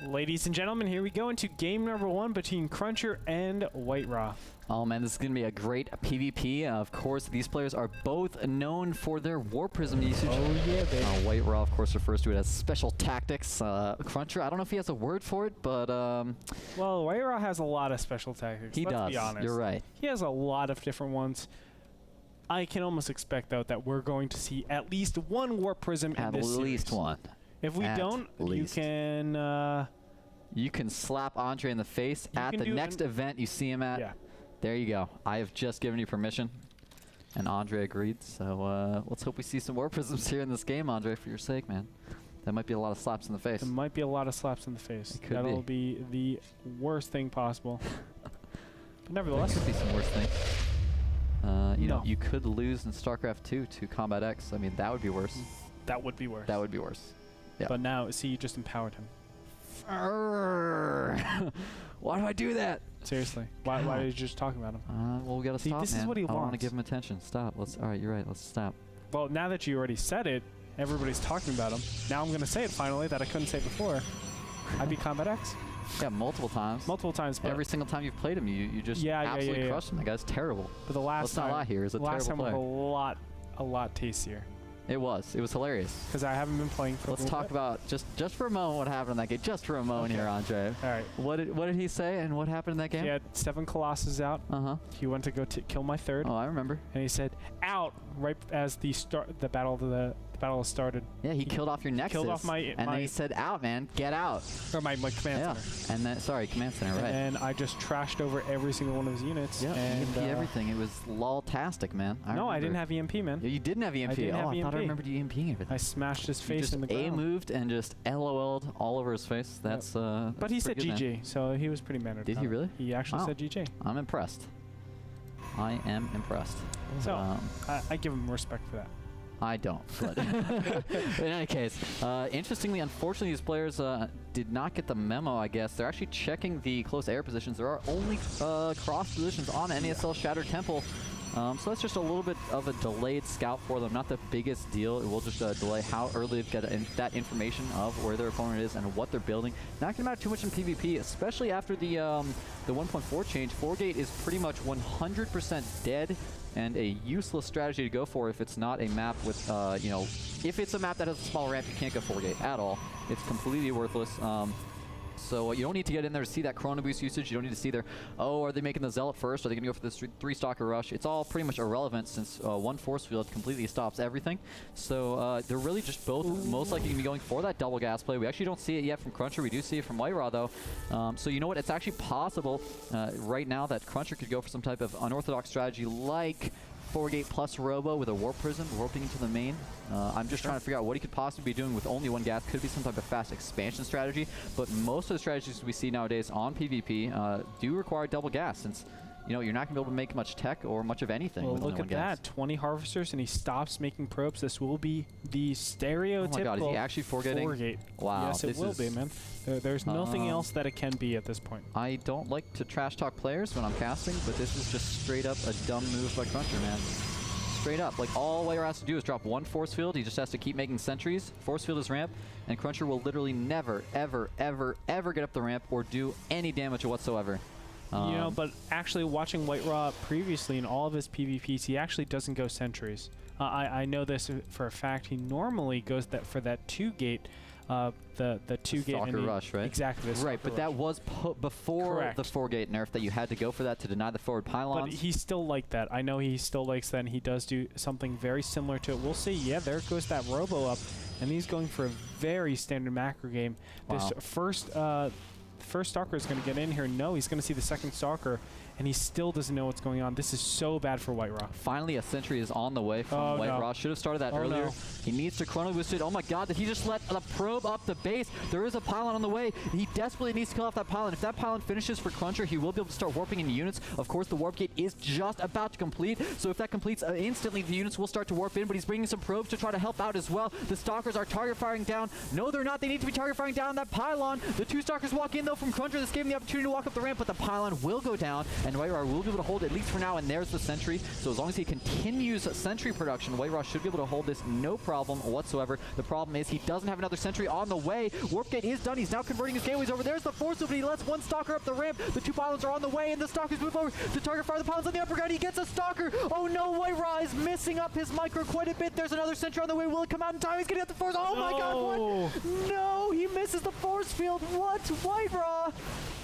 Ladies and gentlemen, here we go into game number 1 between Cruncher and WhiteRa. Oh man, this is going to be a great PvP. Of course, these players are both known for their Warp Prism usage. Oh yeah, baby. WhiteRa, of course, refers to it as special tactics. Cruncher, I don't know if he has a word for it, but... well, WhiteRa has a lot of special tactics. He Let's does, be honest. you're right. He has a lot of different ones. I can almost expect, though, that we're going to see at least one Warp Prism in this series. At least one. If we don't, you can... you can slap Andre in the face at the next event you see him at. Yeah. There you go. I have just given you permission. And Andre agreed, so let's hope we see some Warp Prisms here in this game, Andre, for your sake, man. That might be a lot of slaps in the face. There might be a lot of slaps in the face. That'll be the worst thing possible. But nevertheless... There could be some worse things. You know, you could lose in StarCraft 2 to Combat X. I mean, that would be worse. That would be worse. That would be worse. Yeah. But now, see, you just empowered him. Why do I do that? Seriously. Why are you just talking about him? Well, we gotta stop, this man. is what he I wants. want to give him attention. Stop. Let's. All right, you're right. Let's stop. Well, now that you already said it, everybody's talking about him. Now I'm gonna say it finally that I couldn't say it before. I beat Combat X. Yeah, multiple times. Multiple times. But every single time you've played him, you just absolutely crushed him. That guy's terrible. But the last time, let's not lie here. He's a terrible player. Last time was a lot tastier. It was hilarious. Because I haven't been playing for. Let's talk about just for a moment what happened in that game. Just for a moment here, Andre. All right. What did he say and what happened in that game? He had 7 Colossus out. He went to go kill my 3rd. Oh, I remember. And he said, "Out!" right as the battle started. Yeah, he killed off your Nexus. Killed off and then he said, "Out, man, get out." Or my command center. And then command center, right? And I just trashed over every single one of his units. Yeah, and everything. It was lol-tastic, man. I didn't have EMP, man. Yeah, you didn't have EMP. I thought I remembered you EMPing everything. I smashed his face in the ground. A-moved and just LOL'd all over his face. That's but he said GG, so he was pretty mannered. Did he really? He actually said GG. I'm impressed. I am impressed. So I give him respect for that. I don't, but in any case, interestingly, unfortunately, these players did not get the memo, I guess. They're actually checking the close air positions. There are only cross positions on NASL Shattered Temple. So that's just a little bit of a delayed scout for them. Not the biggest deal. It will just delay how early they get that information of where their opponent is and what they're building. Not going to matter too much in PvP, especially after the 1.4 change. 4-gate is pretty much 100% dead and a useless strategy to go for if it's not a map with, you know, if it's a map that has a small ramp, you can't go 4-gate at all. It's completely worthless. So you don't need to get in there to see that Chrono Boost usage. You don't need to see their, oh, are they making the Zealot first? Are they going to go for this 3-stalker rush? It's all pretty much irrelevant since one force field completely stops everything. So they're really just both most likely going to be going for that double gas play. We actually don't see it yet from Cruncher. We do see it from WhiteRa, though. So you know what? It's actually possible right now that Cruncher could go for some type of unorthodox strategy like 4-gate plus Robo with a Warp Prism warping into the main. I'm just trying to figure out what he could possibly be doing with only 1 gas. Could be some type of fast expansion strategy, but most of the strategies we see nowadays on PvP do require double gas since, you know, you're not going to be able to make much tech or much of anything with only 1 gas. Look at that, 20 harvesters and he stops making probes. This will be the stereotypical 4-gate. Oh my god, is he actually 4-gating? 4-gate. Wow. Yes, it will be, man. There's nothing else that it can be at this point. I don't like to trash talk players when I'm casting, but this is just straight up a dumb move by Cruncher, man. Straight up. Like, all WhiteRa has to do is drop 1 force field. He just has to keep making sentries. Force field is ramp, and Cruncher will literally never, ever, ever, ever get up the ramp or do any damage whatsoever. You know, but actually watching WhiteRa previously in all of his PvPs, he actually doesn't go sentries. I know this for a fact. He normally goes for that 2-gate, the 2-gate Stalker rush, right? Exactly. Right, but that was before the 4-gate nerf that you had to go for that to deny the forward pylons. But he's still like that. I know he still likes that, and he does do something very similar to it. We'll see. Yeah, there goes that Robo up, and he's going for a very standard macro game. Wow. This first Stalker is going to get in here. No, he's going to see the second Stalker, and he still doesn't know what's going on. This is so bad for WhiteRa. Finally, a sentry is on the way from WhiteRa. No. Should have started that earlier. No. He needs to Chrono Boost it. Oh my god, did he just let the probe up the base? There is a pylon on the way. He desperately needs to kill off that pylon. If that pylon finishes for Cruncher, he will be able to start warping into units. Of course, the warp gate is just about to complete, so if that completes instantly, the units will start to warp in, but he's bringing some probes to try to help out as well. The Stalkers are target firing down. No, they're not. They need to be target firing down that pylon. The 2 Stalkers walk in, though, from Cruncher. This gave him the opportunity to walk up the ramp, but the pylon will go down, and WhiteRa will be able to hold it, at least for now, and there's the Sentry. So as long as he continues Sentry production, WhiteRa should be able to hold this no problem whatsoever. The problem is he doesn't have another Sentry on the way. Warp Gate is done. He's now converting his gateways over. There's the Force Field, but he lets one Stalker up the ramp. The two pylons are on the way, and the Stalkers move over to target fire the pylons on the upper ground. He gets a Stalker. Oh no, WhiteRa is missing up his micro quite a bit. There's another Sentry on the way. Will it come out in time? He's getting at the Force. Oh my god, what? No, he misses the Force Field. What? WhiteRa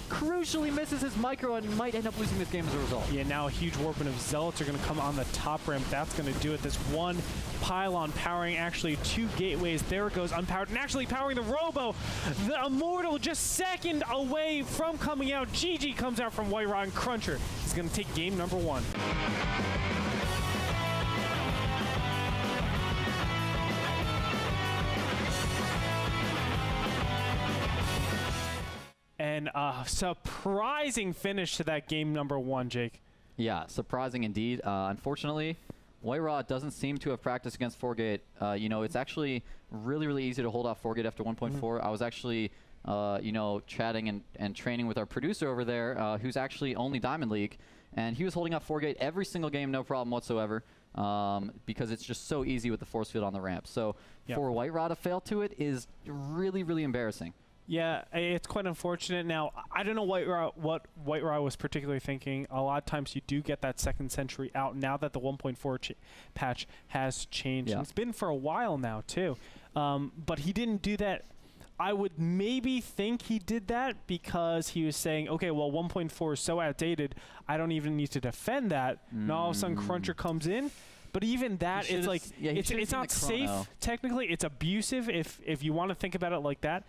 crucially misses his micro and might end up losing this game as a result. Yeah, now a huge warping of Zealots are going to come on the top ramp. That's going to do it. This one pylon powering actually two gateways. There it goes, unpowered, and actually powering the Robo. The Immortal just second away from coming out. GG comes out from WhiteRa, and Cruncher is going to take game number 1. And a surprising finish to that game number 1, Jake. Yeah, surprising indeed. Unfortunately, WhiteRa doesn't seem to have practiced against 4-Gate. You know, it's actually really, really easy to hold off 4-Gate after 1.4. I was actually, you know, chatting and training with our producer over there, who's actually only Diamond League, and he was holding off 4-Gate every single game, no problem whatsoever, because it's just so easy with the force field on the ramp. So for WhiteRa to fail to it is really, really embarrassing. Yeah, it's quite unfortunate. Now, I don't know what WhiteRa was particularly thinking. A lot of times you do get that second Sentry out now that the 1.4 patch has changed. And it's been for a while now, too. But he didn't do that. I would maybe think he did that because he was saying, okay, well, 1.4 is so outdated, I don't even need to defend that. And all of a sudden, Cruncher comes in. But even that, it's like, it's not safe. Technically, it's abusive if you want to think about it like that.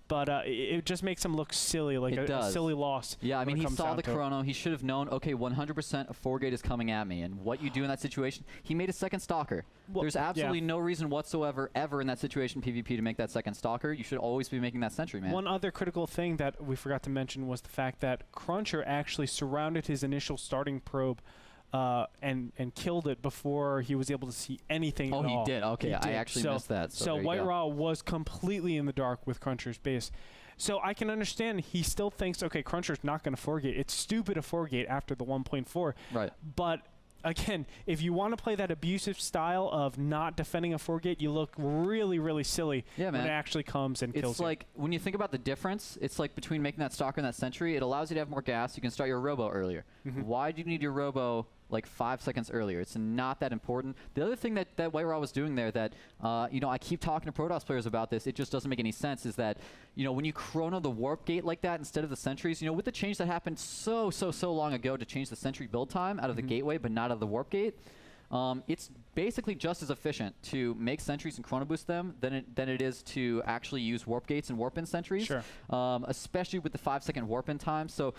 But it just makes him look silly, like a silly loss. Yeah, I mean, he saw the chrono. He should have known, okay, 100% a 4-Gate is coming at me. And what you do in that situation, he made a second Stalker. Well, there's absolutely no reason whatsoever ever in that situation, PvP, to make that second Stalker. You should always be making that Sentry, man. One other critical thing that we forgot to mention was the fact that Cruncher actually surrounded his initial starting probe and killed it before he was able to see anything at all. Oh, he did? Okay, I actually missed that. So WhiteRa was completely in the dark with Cruncher's base. So I can understand he still thinks, okay, Cruncher's not going to 4-Gate. It's stupid to 4-Gate after the 1.4. Right. But again, if you want to play that abusive style of not defending a 4-Gate, you look really, really silly when it actually comes and kills you. It's like, when you think about the difference, it's like between making that Stalker and that Sentry, it allows you to have more gas. You can start your Robo earlier. Why do you need your Robo like 5 seconds earlier? It's not that important. The other thing that WhiteRa was doing there that, you know, I keep talking to Protoss players about this, it just doesn't make any sense, is that, you know, when you chrono the Warp Gate like that instead of the Sentries, you know, with the change that happened so long ago to change the Sentry build time out of the Gateway but not out of the Warp Gate, it's basically just as efficient to make Sentries and chrono boost them than it is to actually use Warp Gates and warp in Sentries, especially with the 5-second warp in time. So,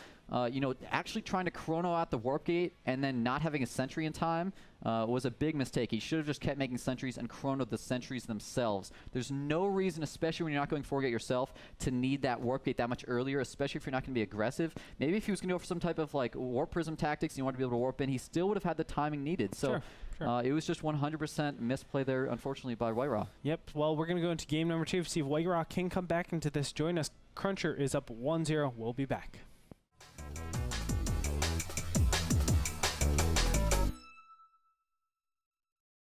you know, actually trying to chrono out the Warp Gate and then not having a Sentry in time was a big mistake. He should have just kept making Sentries and chronoed the Sentries themselves. There's no reason, especially when you're not going 4-Gate yourself, to need that Warp Gate that much earlier, especially if you're not going to be aggressive. Maybe if he was going to go for some type of like Warp Prism tactics and you want to be able to warp in, he still would have had the timing needed. So it was just 100% misplay there, unfortunately, by WhiteRa. Yep. Well, we're going to go into game number 2 to see if WhiteRa can come back into this. Join us. Cruncher is up 1-0. We'll be back.